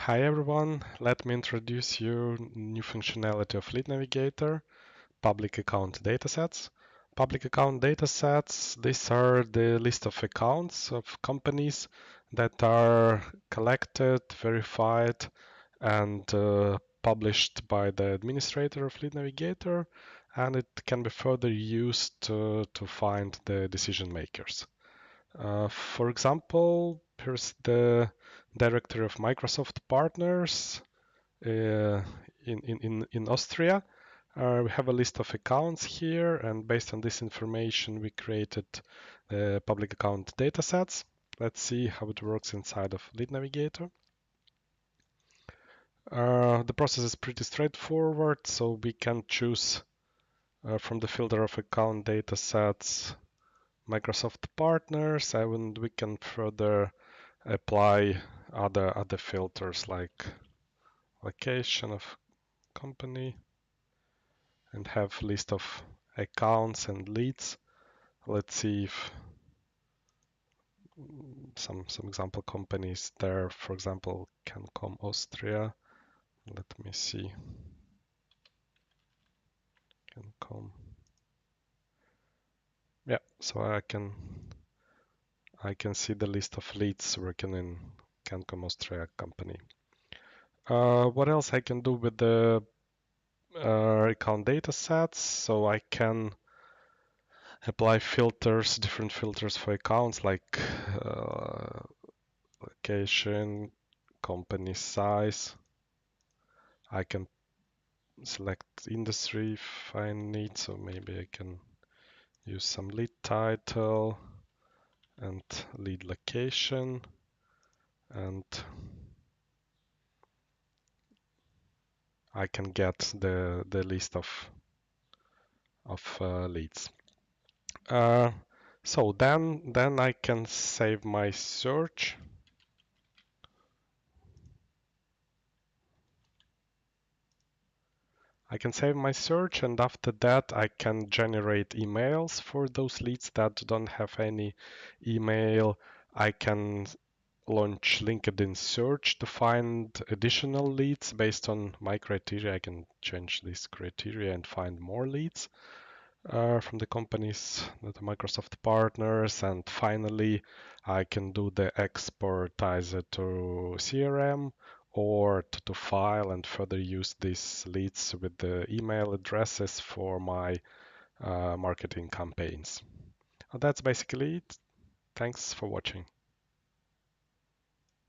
Hi everyone, let me introduce you new functionality of Lead Navigator, Public Account Datasets. Public Account Datasets, these are the list of accounts of companies that are collected, verified, and published by the administrator of Lead Navigator, and it can be further used to find the decision makers. For example, here's the directory of Microsoft partners in Austria. We have a list of accounts here, and based on this information, we created the public account datasets. Let's see how it works inside of Lead Navigator. The process is pretty straightforward, so we can choose from the filter of account datasets Microsoft partners, and we can further apply other filters like location of company and have list of accounts and leads. Let's see if some example companies there, for example, Cancom Austria. Let me see. Cancom. Yeah, so I can see the list of leads working in Cancom Austria company. What else I can do with the account data sets? So I can apply filters, different filters for accounts like location, company size. I can select industry if I need, so maybe I can use some lead title and lead location, and I can get the list of leads. So then I can save my search. I can save my search, and after that I can generate emails for those leads that don't have any email. I can launch LinkedIn search to find additional leads based on my criteria. I can change this criteria and find more leads from the companies that are Microsoft partners. And finally, I can do the export either to CRM or to file and further use these leads with the email addresses for my marketing campaigns. That's basically it. Thanks for watching.